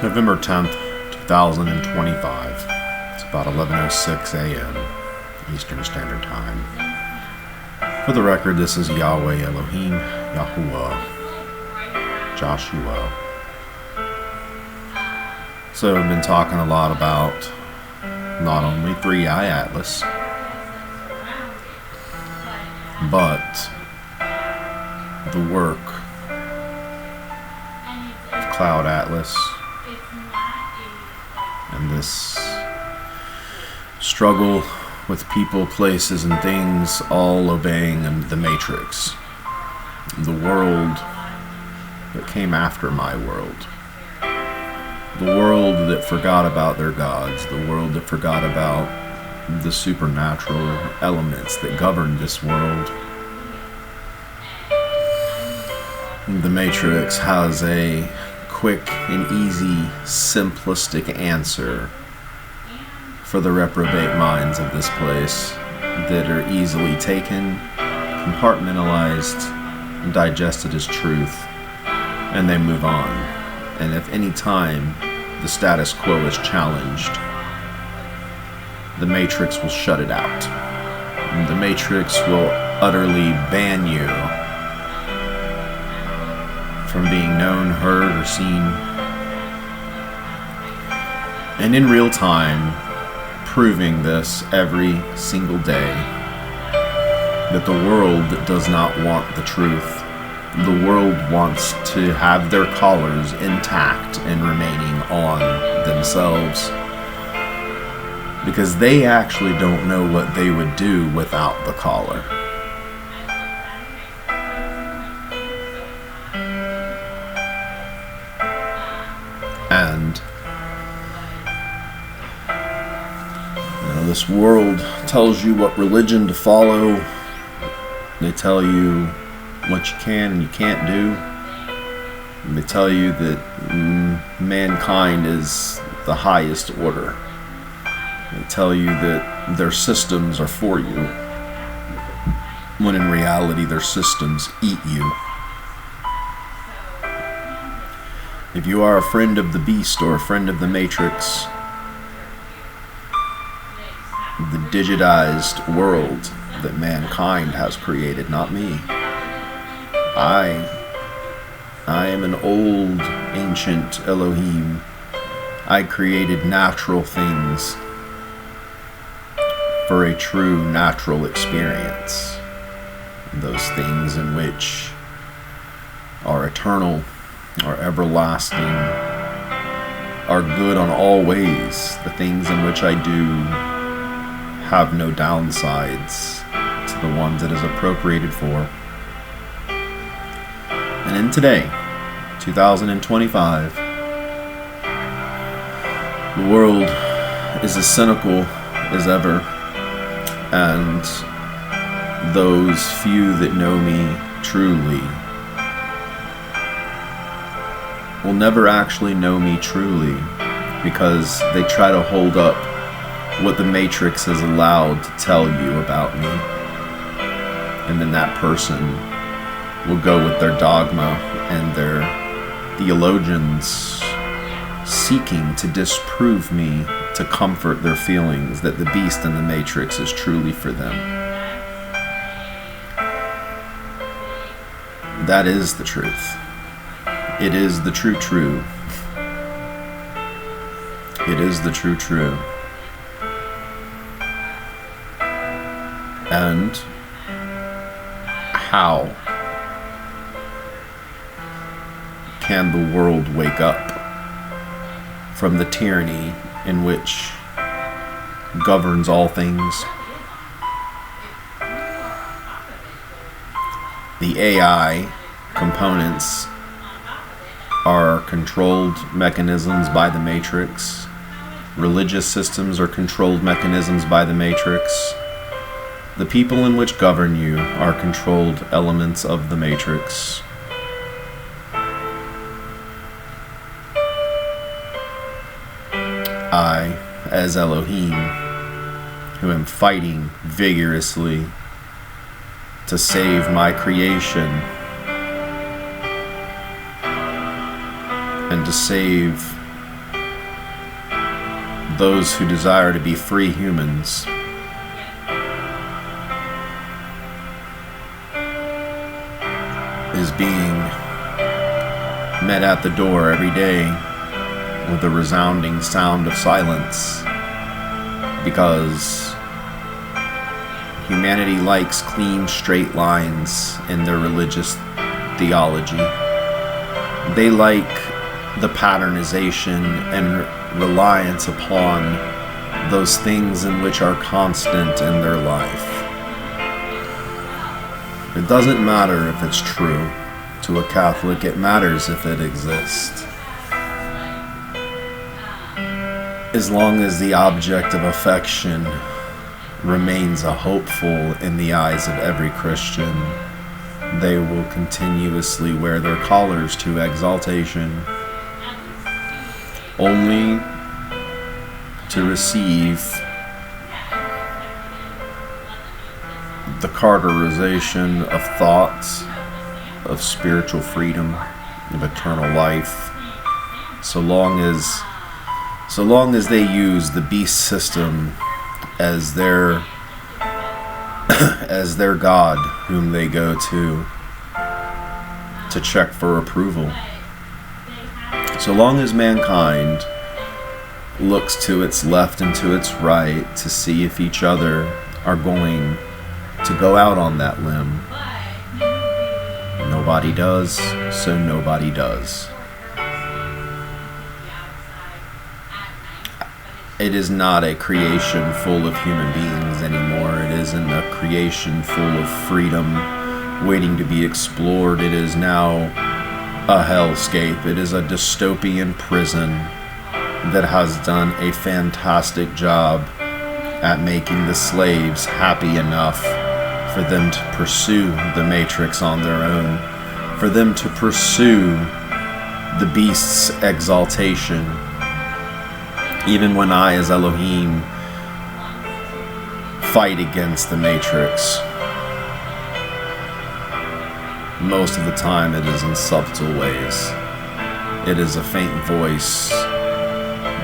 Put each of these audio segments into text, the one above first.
November 10th, 2025. It's about 11:06 a.m. Eastern Standard Time. For the record, this is Yahweh Elohim, Yahuwah, Joshua. So I've been talking a lot about not only 3i Atlas, but the work of Cloud Atlas and this struggle with people, places, and things all obeying the Matrix. The world that came after my world. The world that forgot about their gods. The world that forgot about the supernatural elements that govern this world. The Matrix has a quick and easy, simplistic answer for the reprobate minds of this place that are easily taken, compartmentalized, and digested as truth, and they move on. And if any time the status quo is challenged, the Matrix will shut it out. And the Matrix will utterly ban you from being known, heard, or seen. And in real time, proving this every single day, that the world does not want the truth. The world wants to have their collars intact and remaining on themselves, because they actually don't know what they would do without the collar. And this world tells you what religion to follow. They tell you what you can and you can't do. And they tell you that mankind is the highest order. They tell you that their systems are for you, when in reality their systems eat you. If you are a friend of the beast or a friend of the Matrix, the digitized world that mankind has created, not me. I am an old, ancient Elohim. I created natural things for a true natural experience. Those things in which are eternal, are everlasting, are good on all ways. The things in which I do have no downsides to the ones it is appropriated for. And in today, 2025, the world is as cynical as ever, and those few that know me truly will never actually know me truly, because they try to hold up what the Matrix is allowed to tell you about me. And then that person will go with their dogma and their theologians seeking to disprove me, to comfort their feelings that the beast and the Matrix is truly for them. That is the truth. It is the true. It is the true. And how can the world wake up from the tyranny in which governs all things? The AI components are controlled mechanisms by the Matrix. Religious systems are controlled mechanisms by the Matrix. The people in which govern you are controlled elements of the Matrix. I, as Elohim, who am fighting vigorously to save my creation and to save those who desire to be free humans is being met at the door every day with a resounding sound of silence, because humanity likes clean, straight lines in their religious theology. They like the patternization and reliance upon those things in which are constant in their life. It doesn't matter if it's true to a Catholic, it matters if it exists. As long as the object of affection remains a hopeful in the eyes of every Christian, they will continuously wear their collars to exaltation, only to receive the carterization of thoughts, of spiritual freedom, of eternal life, so long as they use the beast system as their God whom they go to check for approval. So long as mankind looks to its left and to its right to see if each other are going to go out on that limb, nobody does, so nobody does. It is not a creation full of human beings anymore. It isn't a creation full of freedom waiting to be explored. It is now a hellscape. It is a dystopian prison that has done a fantastic job at making the slaves happy enough for them to pursue the Matrix on their own, for them to pursue the beast's exaltation. Even when I, as Elohim, fight against the Matrix, most of the time it is in subtle ways. It is a faint voice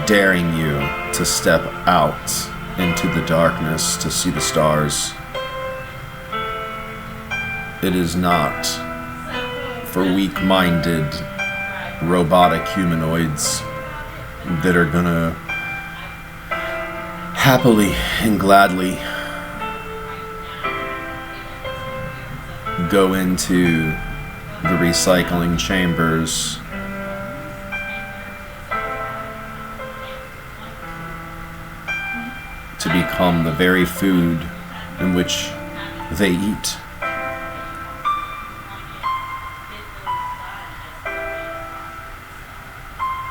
daring you to step out into the darkness to see the stars. It is not for weak-minded, robotic humanoids that are gonna happily and gladly go into the recycling chambers to become the very food in which they eat.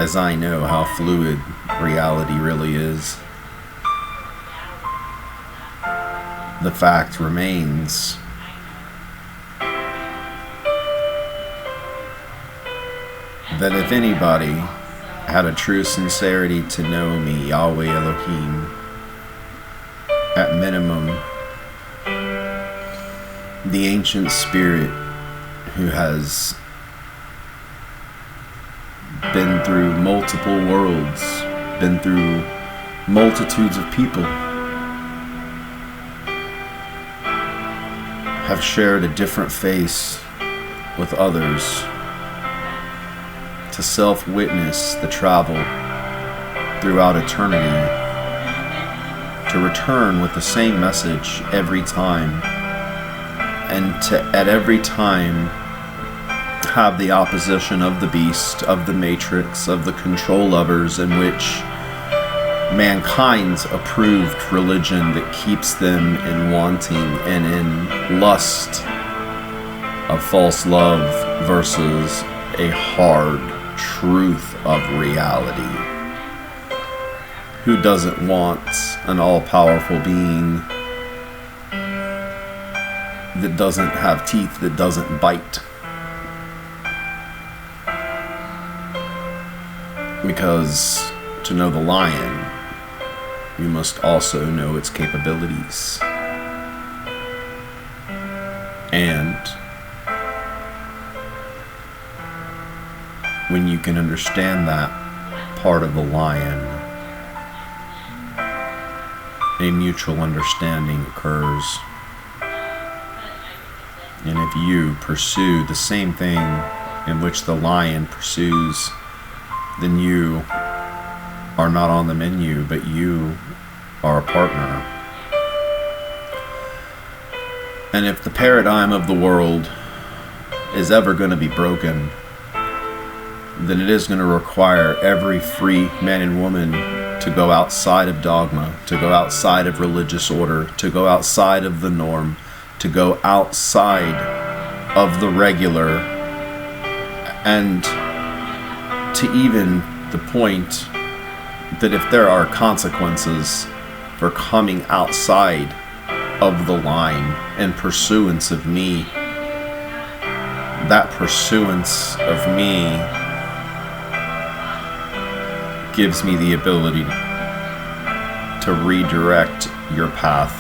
As I know how fluid reality really is, the fact remains that if anybody had a true sincerity to know me, Yahweh Elohim, at minimum, the ancient spirit who has been through multiple worlds, been through multitudes of people, have shared a different face with others, to self-witness the travel throughout eternity, to return with the same message every time, and to at every time have the opposition of the beast, of the Matrix, of the control lovers, in which mankind's approved religion that keeps them in wanting and in lust of false love versus a hard truth of reality. Who doesn't want an all-powerful being that doesn't have teeth, that doesn't bite? Because to know the lion, you must also know its capabilities. And when you can understand that part of the lion, a mutual understanding occurs. And if you pursue the same thing in which the lion pursues, then you are not on the menu, but you are a partner. And if the paradigm of the world is ever going to be broken, then it is going to require every free man and woman to go outside of dogma, to go outside of religious order, to go outside of the norm, to go outside of the regular, and to even the point that if there are consequences for coming outside of the line in pursuance of me, that pursuance of me gives me the ability to redirect your path.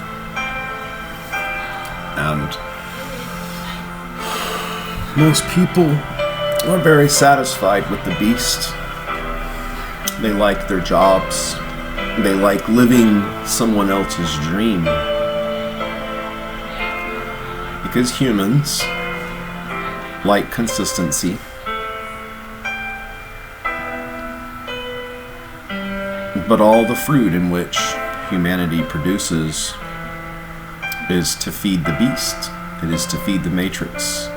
And most people are very satisfied with the beast. They like their jobs. They like living someone else's dream. Because humans like consistency. But all the fruit in which humanity produces is to feed the beast. It is to feed the matrix.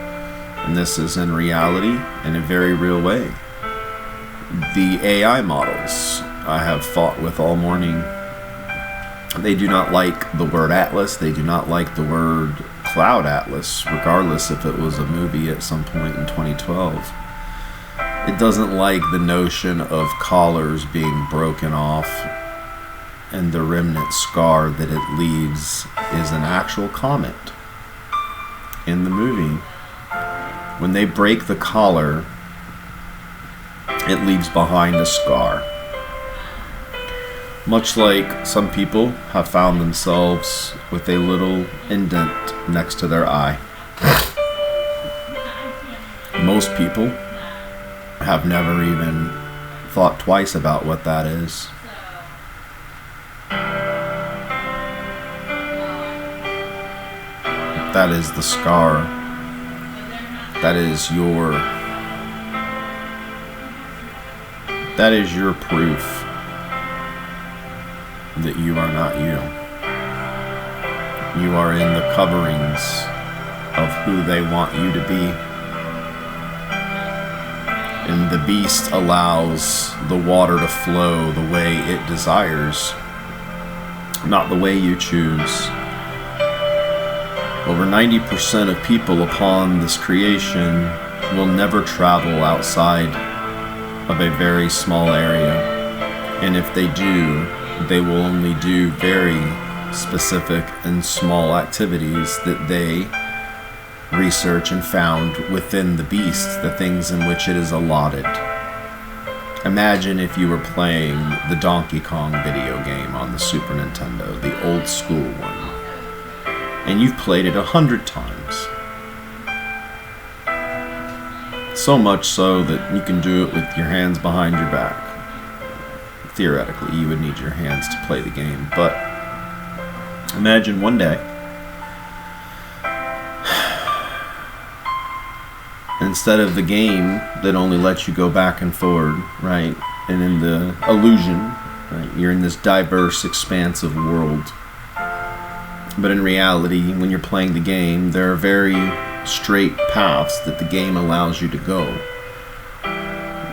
And this is in reality, in a very real way. The AI models I have fought with all morning, they do not like the word atlas. They do not like the word cloud atlas, regardless if it was a movie at some point in 2012. It doesn't like the notion of collars being broken off, and the remnant scar that it leaves is an actual comet. In the movie, when they break the collar, it leaves behind a scar. Much like some people have found themselves with a little indent next to their eye. Most people have never even thought twice about what that is. That is the scar. That is your proof that you are not you. You are in the coverings of who they want you to be. And the beast allows the water to flow the way it desires, not the way you choose. Over 90% of people upon this creation will never travel outside of a very small area. And if they do, they will only do very specific and small activities that they research and found within the beast, the things in which it is allotted. Imagine if you were playing the Donkey Kong video game on the Super Nintendo, the old school one, and you've played it 100 times. So much so that you can do it with your hands behind your back. Theoretically, you would need your hands to play the game, but imagine one day, instead of the game that only lets you go back and forward, right, and in the illusion, right, you're in this diverse, expansive world. But in reality, when you're playing the game, there are very straight paths that the game allows you to go.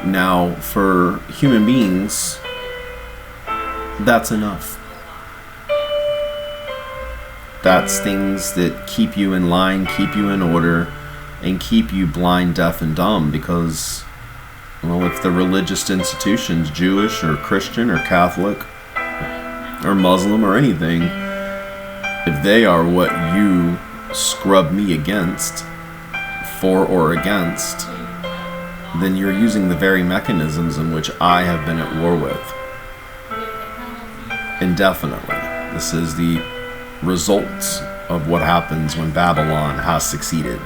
Now, for human beings, that's enough. That's things that keep you in line, keep you in order, and keep you blind, deaf, and dumb, because, well, if the religious institutions, Jewish or Christian or Catholic or Muslim or anything, if they are what you scrub me against, for or against, then you're using the very mechanisms in which I have been at war with. Indefinitely. This is the results of what happens when Babylon has succeeded.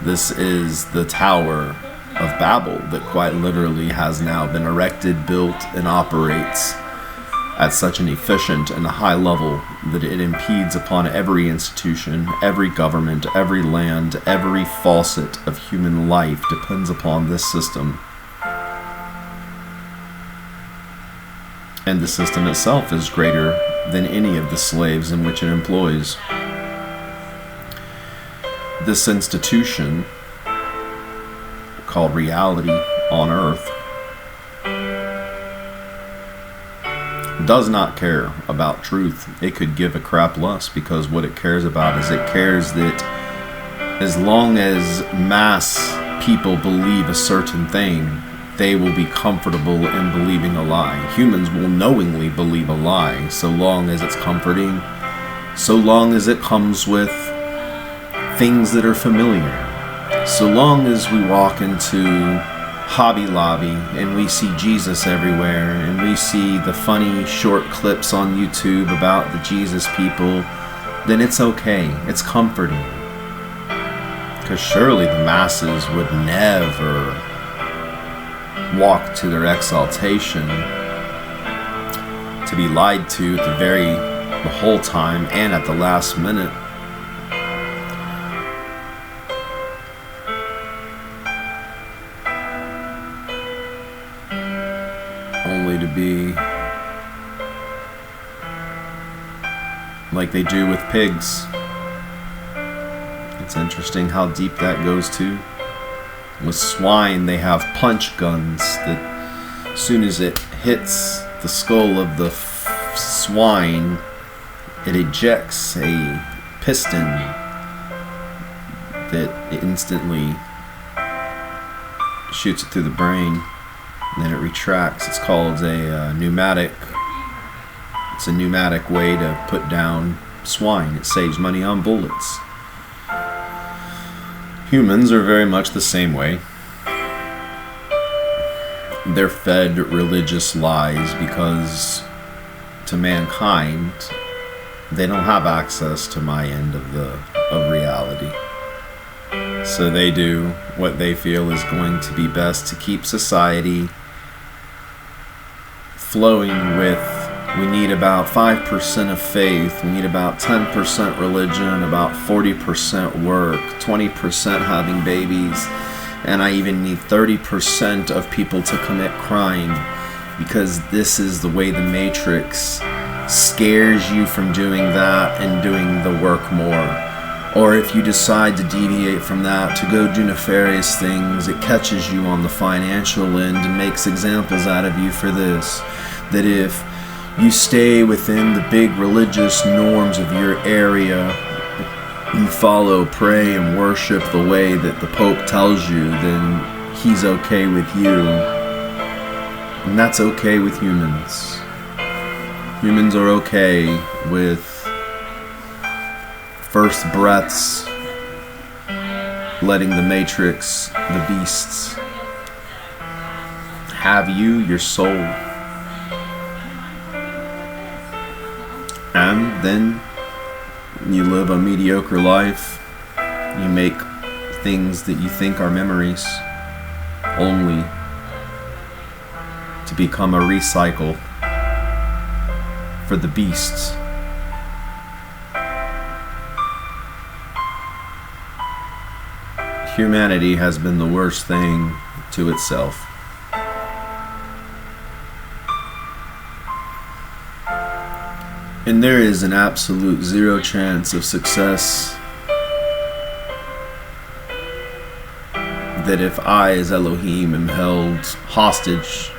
This is the Tower of Babel that quite literally has now been erected, built, and operates at such an efficient and a high level that it impedes upon every institution, every government, every land, every facet of human life depends upon this system. And the system itself is greater than any of the slaves in which it employs. This institution, called reality on earth, does not care about truth. It could give a crap less, because what it cares about is it cares that as long as mass people believe a certain thing, they will be comfortable in believing a lie. Humans will knowingly believe a lie so long as it's comforting, so long as it comes with things that are familiar. So long as we walk into Hobby Lobby and we see Jesus everywhere, and we see the funny short clips on YouTube about the Jesus people, then it's okay. It's comforting. Because surely the masses would never walk to their exaltation to be lied to the whole time and at the last minute. Only to be like they do with pigs. It's interesting how deep that goes too. With swine, they have punch guns that as soon as it hits the skull of the swine, it ejects a piston that instantly shoots it through the brain, and then it retracts. It's called a pneumatic. It's a pneumatic way to put down swine. It saves money on bullets. Humans are very much the same way. They're fed religious lies because to mankind, they don't have access to my end of reality. So they do what they feel is going to be best to keep society flowing with, we need about 5% of faith, we need about 10% religion, about 40% work, 20% having babies, and I even need 30% of people to commit crime, because this is the way the Matrix scares you from doing that and doing the work more. Or if you decide to deviate from that to go do nefarious things, it catches you on the financial end and makes examples out of you for this. That if you stay within the big religious norms of your area, you follow, pray, and worship the way that the Pope tells you, then he's okay with you. And that's okay with humans. Humans are okay with first breaths, letting the Matrix, the beasts, have you, your soul. And then you live a mediocre life. You make things that you think are memories, only to become a recycle for the beasts. Humanity has been the worst thing to itself. And there is an absolute zero chance of success that if I, as Elohim, am held hostage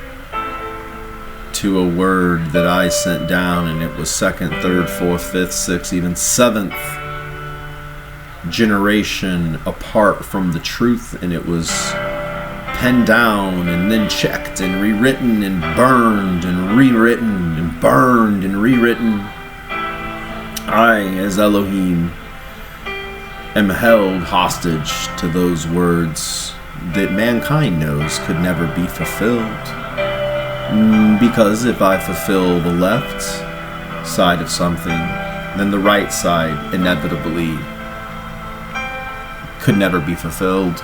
to a word that I sent down, and it was second, third, fourth, fifth, sixth, even seventh generation apart from the truth, and it was penned down and then checked and rewritten and burned and rewritten and burned and rewritten, I, as Elohim, am held hostage to those words that mankind knows could never be fulfilled. Because if I fulfill the left side of something, then the right side inevitably could never be fulfilled.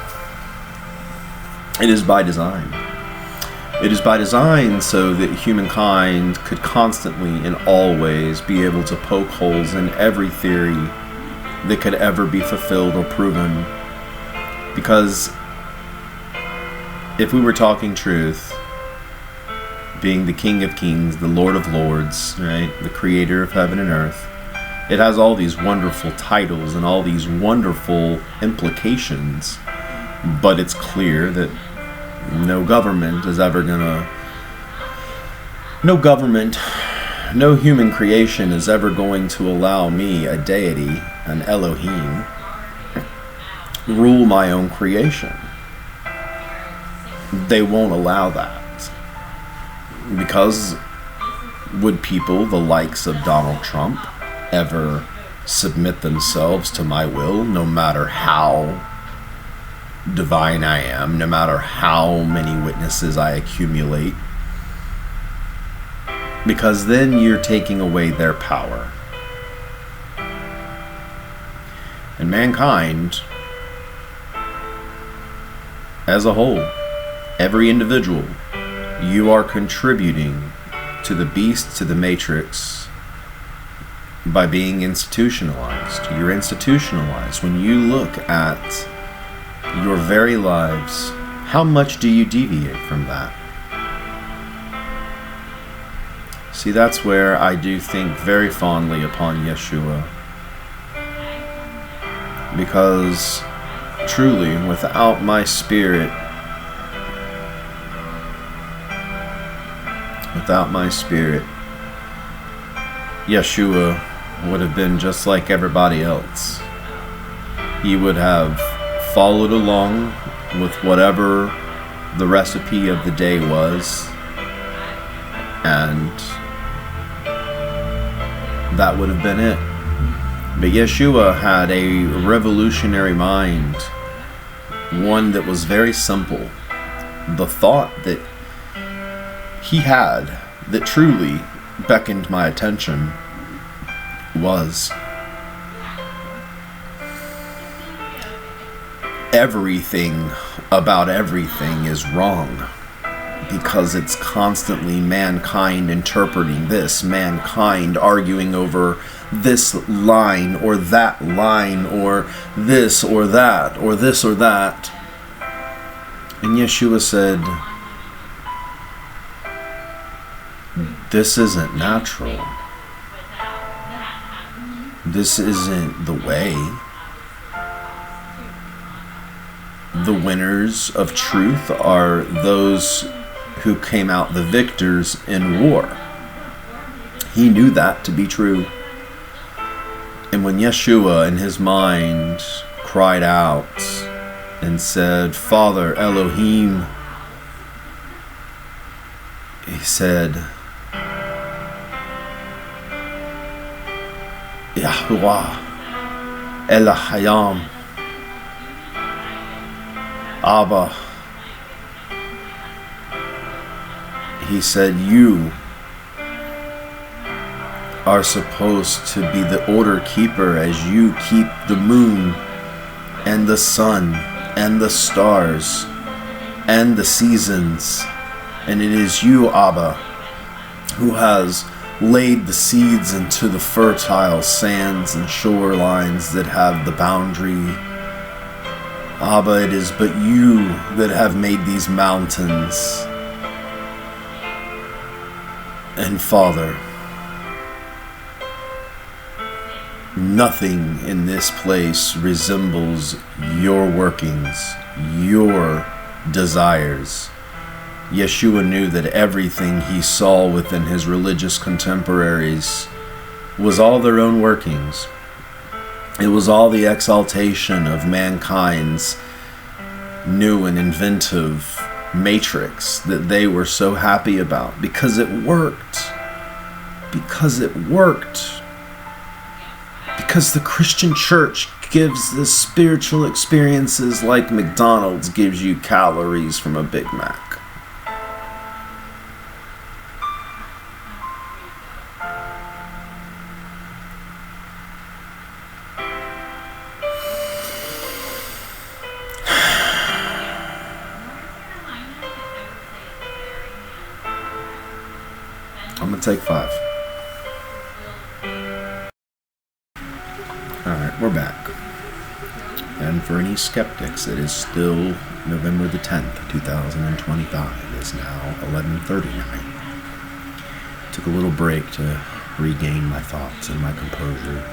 It is by design. It is by design so that humankind could constantly and always be able to poke holes in every theory that could ever be fulfilled or proven. Because if we were talking truth, being the King of Kings, the Lord of Lords, right, the creator of heaven and earth, it has all these wonderful titles and all these wonderful implications, but it's clear that no government, no human creation is ever going to allow me, a deity, an Elohim, rule my own creation. They won't allow that. Because would people, the likes of Donald Trump, ever submit themselves to my will, no matter how divine I am, no matter how many witnesses I accumulate? Because then you're taking away their power. And mankind, as a whole, every individual, you are contributing to the beast, to the matrix, by being institutionalized. You're institutionalized. When you look at your very lives, how much do you deviate from that? See, that's where I do think very fondly upon Yeshua. Because truly, without my spirit, Yeshua would have been just like everybody else. He would have followed along with whatever the recipe of the day was, and that would have been it. But Yeshua had a revolutionary mind, one that was very simple. The thought that he had that truly beckoned my attention was everything about everything is wrong, because it's constantly mankind interpreting this, mankind arguing over this line or that line, or this or that, or this or that. And Yeshua said, this isn't natural. This isn't the way. The winners of truth are those who came out the victors in war. He knew that to be true. And when Yeshua in his mind cried out and said, Father Elohim, he said, Yahuwah Elohim, Abba. He said, you are supposed to be the order keeper as you keep the moon and the sun and the stars and the seasons. And it is you, Abba, who has laid the seeds into the fertile sands and shorelines that have the boundary. Abba, it is but you that have made these mountains. And Father, nothing in this place resembles your workings, your desires. Yeshua knew that everything he saw within his religious contemporaries was all their own workings. It was all the exaltation of mankind's new and inventive matrix that they were so happy about, because it worked. Because it worked. Because the Christian church gives the spiritual experiences like McDonald's gives you calories from a Big Mac. I'm going to take 5. Alright, we're back. And for any skeptics, it is still November the 10th, 2025. It's now 11:39. Took a little break to regain my thoughts and my composure.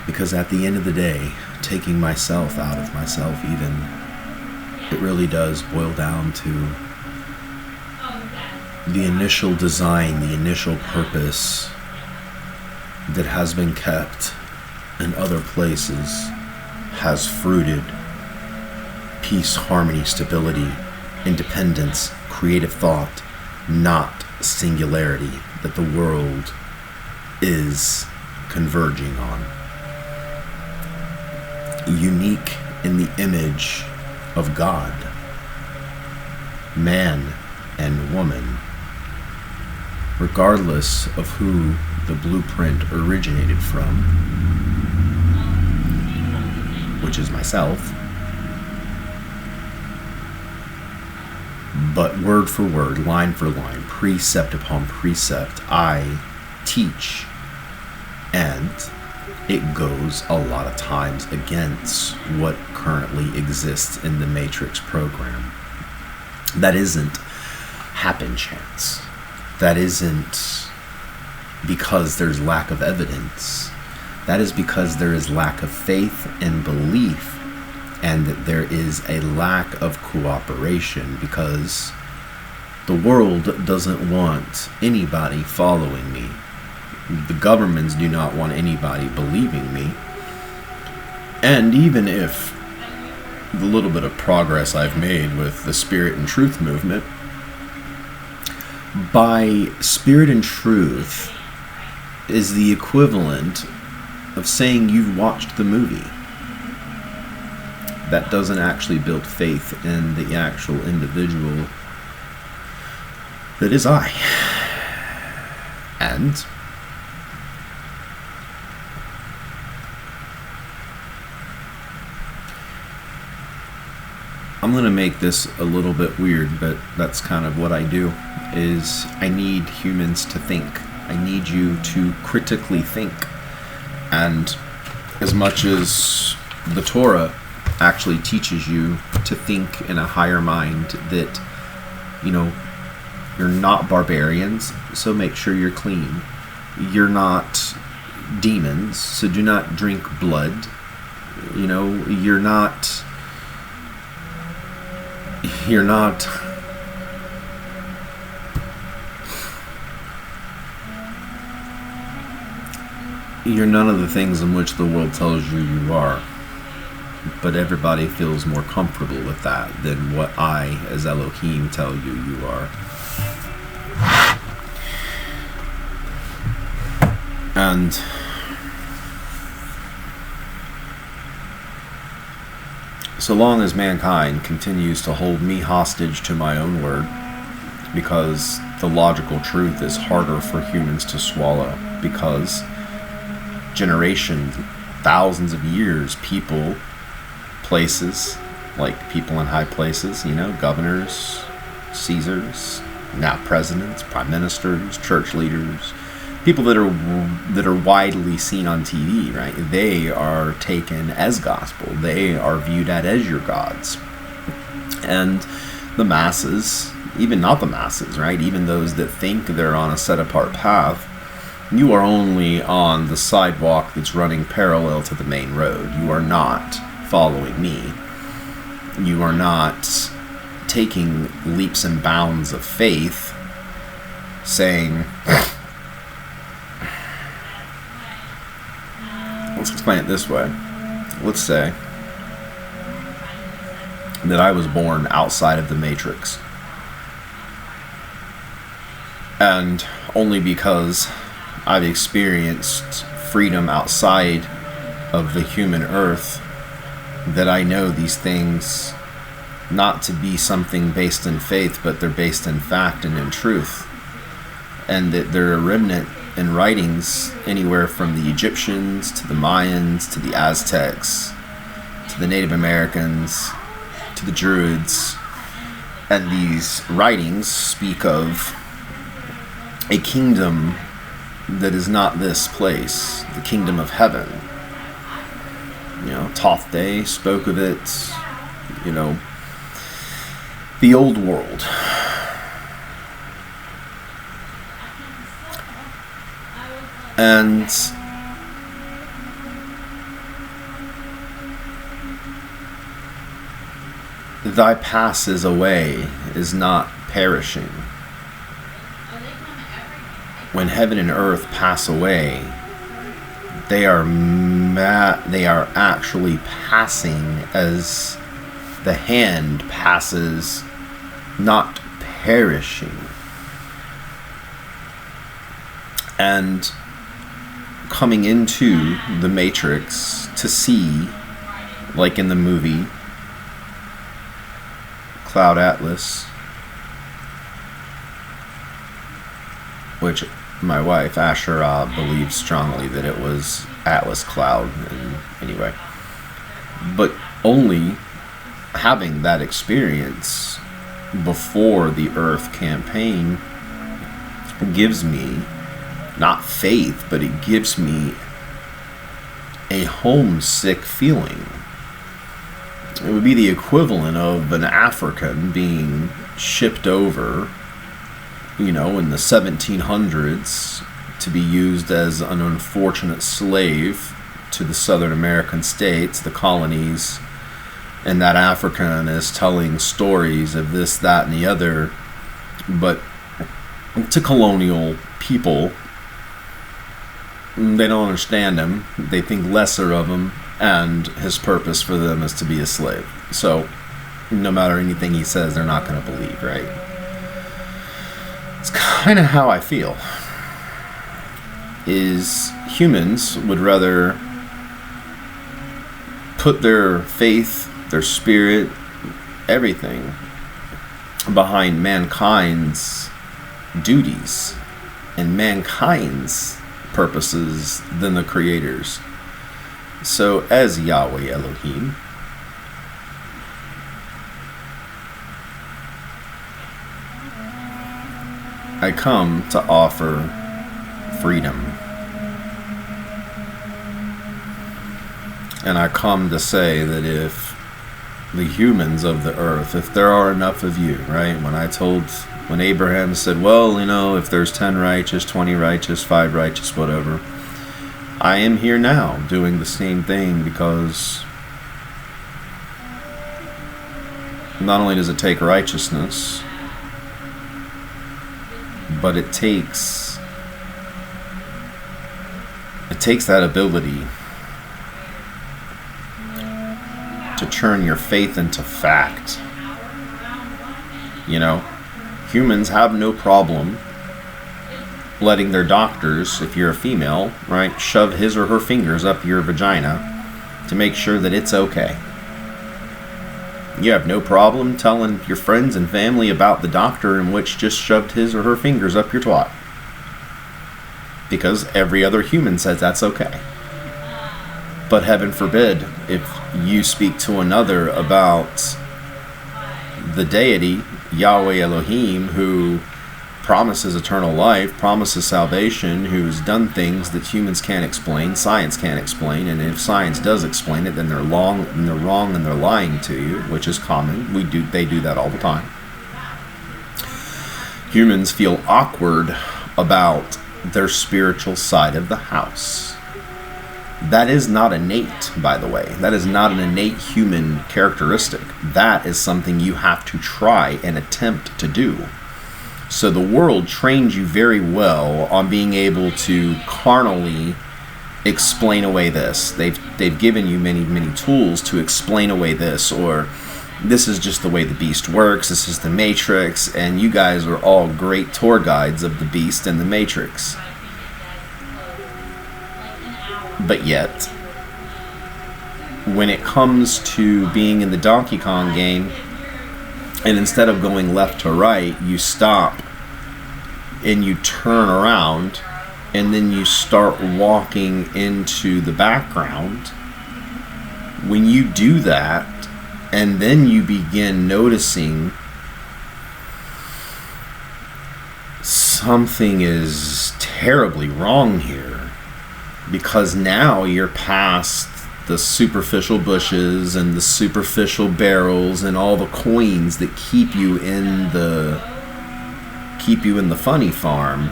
Because at the end of the day, taking myself out of myself even, it really does boil down to the initial design, the initial purpose that has been kept in other places has fruited peace, harmony, stability, independence, creative thought, not singularity that the world is converging on. Unique in the image of God, man and woman, regardless of who the blueprint originated from, which is myself. But word for word, line for line, precept upon precept, I teach, and it goes a lot of times against what currently exists in the Matrix program. That isn't happen chance. That isn't because there's lack of evidence. That is because there is lack of faith and belief, and that there is a lack of cooperation, because the world doesn't want anybody following me. The governments do not want anybody believing me. And even if the little bit of progress I've made with the Spirit and Truth movement, by Spirit and Truth is the equivalent of saying you've watched the movie. That doesn't actually build faith in the actual individual that is I. And I'm going to make this a little bit weird, but that's kind of what I do, is I need humans to think. I need you to critically think. And as much as the Torah actually teaches you to think in a higher mind, that, you know, you're not barbarians, so make sure you're clean. You're not demons, so do not drink blood. You know, you're not you're none of the things in which the world tells you you are. But everybody feels more comfortable with that than what I, as Elohim, tell you you are. And so long as mankind continues to hold me hostage to my own word, because the logical truth is harder for humans to swallow, because generations, thousands of years, people, places, like people in high places, you know, governors, Caesars, now presidents, prime ministers, church leaders, people that are widely seen on TV, right? They are taken as gospel. They are viewed as your gods. And the masses, even not the masses, right? Even those that think they're on a set apart path, you are only on the sidewalk that's running parallel to the main road. You are not following me. You are not taking leaps and bounds of faith, saying, let's explain it this way. Let's say that I was born outside of the Matrix, and only because I've experienced freedom outside of the human earth that I know these things not to be something based in faith, but they're based in fact and in truth, and that they're a remnant in writings anywhere from the Egyptians to the Mayans to the Aztecs to the Native Americans to the Druids. And these writings speak of a kingdom that is not this place, the kingdom of heaven. Thoth spoke of it, the old world. And thy passes away is not perishing. When heaven and earth pass away, they are actually passing as the hand passes, not perishing. And coming into the Matrix to see, like in the movie Cloud Atlas, which my wife Asherah believes strongly that it was Atlas Cloud, and anyway, but only having that experience before the Earth campaign gives me not faith, but it gives me a homesick feeling. It would be the equivalent of an African being shipped over, in the 1700s to be used as an unfortunate slave to the Southern American states, the colonies, and that African is telling stories of this, that, and the other, but to colonial people, they don't understand him, they think lesser of him, and his purpose for them is to be a slave. So no matter anything he says, they're not going to believe, right? It's kind of how I feel. Is humans would rather put their faith, their spirit, everything behind mankind's duties and mankind's purposes than the Creator's. So as Yahweh Elohim, I come to offer freedom. And I come to say that if the humans of the earth, if there are enough of you, right? When Abraham said, well, if there's 10 righteous, 20 righteous, 5 righteous, whatever, I am here now doing the same thing, because not only does it take righteousness, but it takes that ability to turn your faith into fact. Humans have no problem letting their doctors, if you're a female, right, shove his or her fingers up your vagina to make sure that it's okay. You have no problem telling your friends and family about the doctor in which just shoved his or her fingers up your twat, because every other human says that's okay. But heaven forbid if you speak to another about the deity, Yahweh Elohim, who promises eternal life, promises salvation, who's done things that humans can't explain, science can't explain, and if science does explain it, then they're wrong and they're lying to you, which is common. They do that all the time. Humans feel awkward about their spiritual side of the house. That is not innate, by the way. That is not an innate human characteristic. That is something you have to try and attempt to do. So the world trains you very well on being able to carnally explain away this. They've given you many, many tools to explain away this, or this is just the way the beast works, this is the Matrix, and you guys are all great tour guides of the beast and the Matrix. But yet, when it comes to being in the Donkey Kong game, and instead of going left to right, you stop and you turn around and then you start walking into the background, when you do that, and then you begin noticing something is terribly wrong here, because now you're past the superficial bushes and the superficial barrels and all the coins that keep you in the funny farm.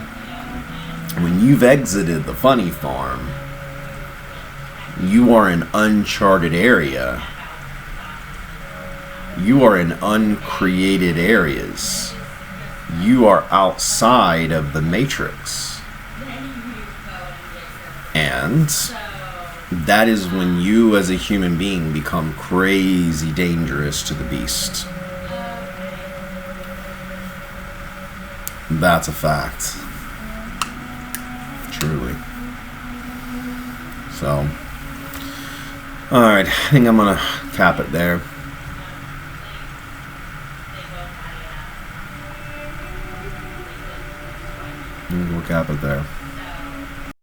When you've exited the funny farm, you are in uncharted area. You are in uncreated areas. You are outside of the matrix. And that is when you as a human being become crazy dangerous to the beast. That's a fact. Truly. So, alright, I think I'm gonna cap it there. We'll cap it there.